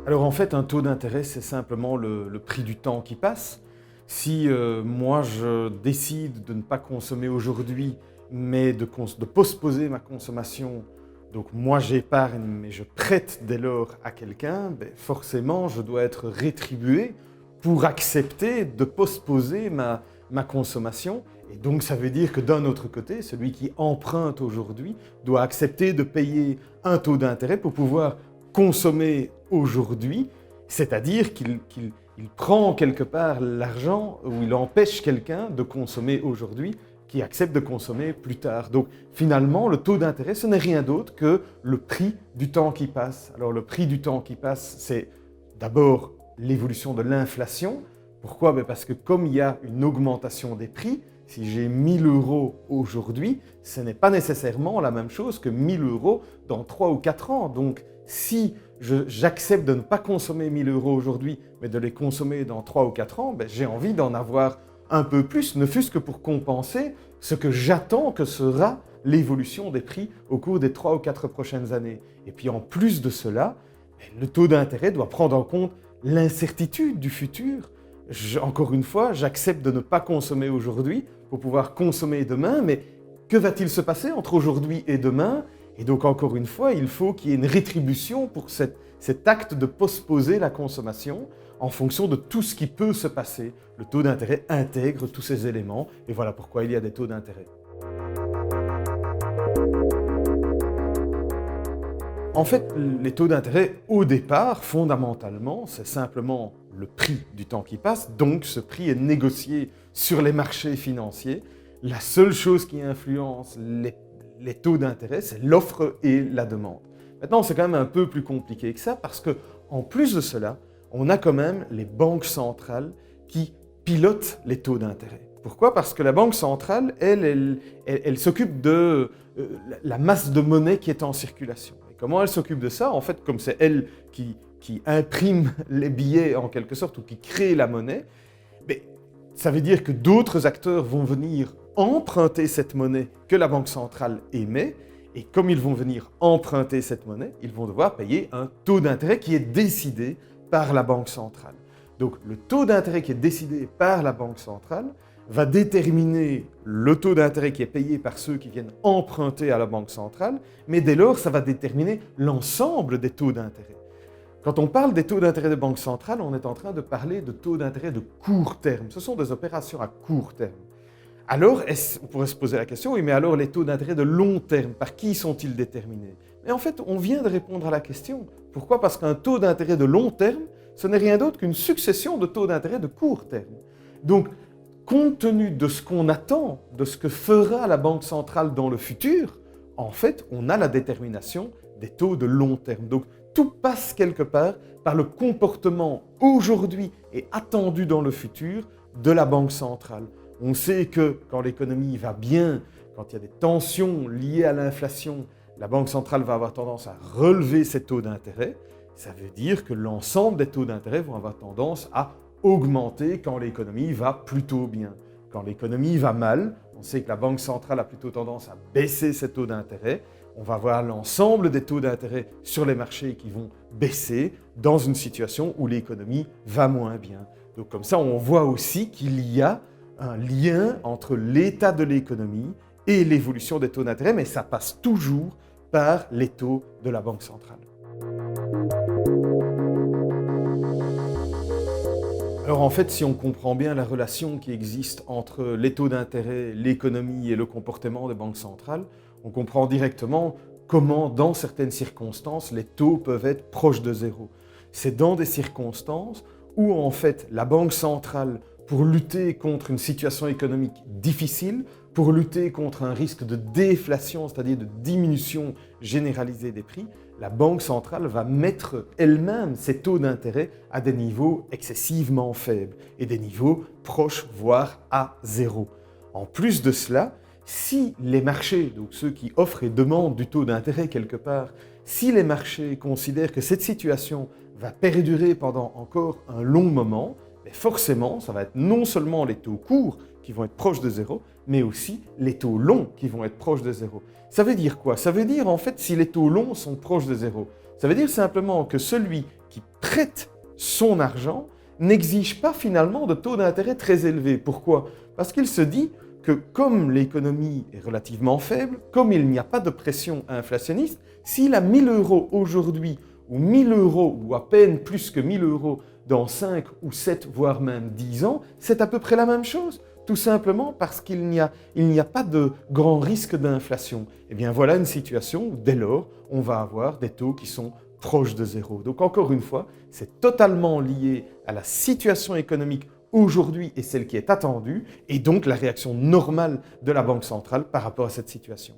Alors en fait, un taux d'intérêt, c'est simplement le prix du temps qui passe. Si moi je décide de ne pas consommer aujourd'hui, mais de postposer ma consommation, donc moi j'épargne, mais je prête dès lors à quelqu'un, ben forcément je dois être rétribué pour accepter de postposer ma consommation. Et donc ça veut dire que d'un autre côté, celui qui emprunte aujourd'hui doit accepter de payer un taux d'intérêt pour pouvoir consommer aujourd'hui, c'est-à-dire qu'il prend quelque part l'argent ou il empêche quelqu'un de consommer aujourd'hui qui accepte de consommer plus tard. Donc finalement, le taux d'intérêt, ce n'est rien d'autre que le prix du temps qui passe. Alors le prix du temps qui passe, c'est d'abord l'évolution de l'inflation. Pourquoi? Parce que comme il y a une augmentation des prix, si j'ai 1 000 € aujourd'hui, ce n'est pas nécessairement la même chose que 1 000 € dans 3 ou 4 ans. Donc si j'accepte de ne pas consommer 1 000 € aujourd'hui, mais de les consommer dans 3 ou 4 ans, j'ai envie d'en avoir un peu plus, ne fût-ce que pour compenser ce que j'attends que sera l'évolution des prix au cours des 3 ou 4 prochaines années. Et puis en plus de cela, le taux d'intérêt doit prendre en compte l'incertitude du futur. Encore une fois, j'accepte de ne pas consommer aujourd'hui pour pouvoir consommer demain, mais que va-t-il se passer entre aujourd'hui et demain? Et donc encore une fois, il faut qu'il y ait une rétribution pour cet acte de postposer la consommation en fonction de tout ce qui peut se passer. Le taux d'intérêt intègre tous ces éléments et voilà pourquoi il y a des taux d'intérêt. En fait, les taux d'intérêt, au départ, fondamentalement, c'est simplement le prix du temps qui passe, donc ce prix est négocié sur les marchés financiers. La seule chose qui influence les taux d'intérêt, c'est l'offre et la demande. Maintenant, c'est quand même un peu plus compliqué que ça, parce qu'en plus de cela, on a quand même les banques centrales qui pilotent les taux d'intérêt. Pourquoi? Parce que la banque centrale, elle s'occupe de la masse de monnaie qui est en circulation. Et comment elle s'occupe de ça? En fait, comme c'est elle qui imprime les billets en quelque sorte, ou qui crée la monnaie, ça veut dire que d'autres acteurs vont venir emprunter cette monnaie que la banque centrale émet, et comme ils vont venir emprunter cette monnaie, ils vont devoir payer un taux d'intérêt qui est décidé par la banque centrale. Donc le taux d'intérêt qui est décidé par la banque centrale va déterminer le taux d'intérêt qui est payé par ceux qui viennent emprunter à la banque centrale, mais dès lors, ça va déterminer l'ensemble des taux d'intérêt. Quand on parle des taux d'intérêt de banque centrale, on est en train de parler de taux d'intérêt de court terme. Ce sont des opérations à court terme. Alors, on pourrait se poser la question, oui, mais alors les taux d'intérêt de long terme, par qui sont-ils déterminés? Mais en fait, on vient de répondre à la question. Pourquoi? Parce qu'un taux d'intérêt de long terme, ce n'est rien d'autre qu'une succession de taux d'intérêt de court terme. Donc, compte tenu de ce qu'on attend, de ce que fera la Banque centrale dans le futur, en fait, on a la détermination des taux de long terme. Donc, tout passe quelque part par le comportement aujourd'hui et attendu dans le futur de la Banque centrale. On sait que quand l'économie va bien, quand il y a des tensions liées à l'inflation, la Banque centrale va avoir tendance à relever ses taux d'intérêt. Ça veut dire que l'ensemble des taux d'intérêt vont avoir tendance à augmenter quand l'économie va plutôt bien. Quand l'économie va mal, on sait que la Banque centrale a plutôt tendance à baisser ses taux d'intérêt. On va voir l'ensemble des taux d'intérêt sur les marchés qui vont baisser dans une situation où l'économie va moins bien. Donc comme ça, on voit aussi qu'il y a un lien entre l'état de l'économie et l'évolution des taux d'intérêt, mais ça passe toujours par les taux de la Banque centrale. Alors en fait, si on comprend bien la relation qui existe entre les taux d'intérêt, l'économie et le comportement des banques centrales, on comprend directement comment, dans certaines circonstances, les taux peuvent être proches de zéro. C'est dans des circonstances où en fait la Banque centrale, pour lutter contre une situation économique difficile, pour lutter contre un risque de déflation, c'est-à-dire de diminution généralisée des prix, la Banque centrale va mettre elle-même ses taux d'intérêt à des niveaux excessivement faibles et des niveaux proches, voire à zéro. En plus de cela, si les marchés, donc ceux qui offrent et demandent du taux d'intérêt quelque part, si les marchés considèrent que cette situation va perdurer pendant encore un long moment, forcément, ça va être non seulement les taux courts qui vont être proches de zéro, mais aussi les taux longs qui vont être proches de zéro. Ça veut dire quoi? Ça veut dire en fait si les taux longs sont proches de zéro. Ça veut dire simplement que celui qui prête son argent n'exige pas finalement de taux d'intérêt très élevés. Pourquoi? Parce qu'il se dit que comme l'économie est relativement faible, comme il n'y a pas de pression inflationniste, s'il a 1 000 € aujourd'hui, ou 1 000 € ou à peine plus que 1 000 € dans 5 ou 7, voire même 10 ans, c'est à peu près la même chose. Tout simplement parce qu'il n'y a pas de grand risque d'inflation. Et bien voilà une situation où dès lors, on va avoir des taux qui sont proches de zéro. Donc encore une fois, c'est totalement lié à la situation économique aujourd'hui et celle qui est attendue, et donc la réaction normale de la Banque centrale par rapport à cette situation.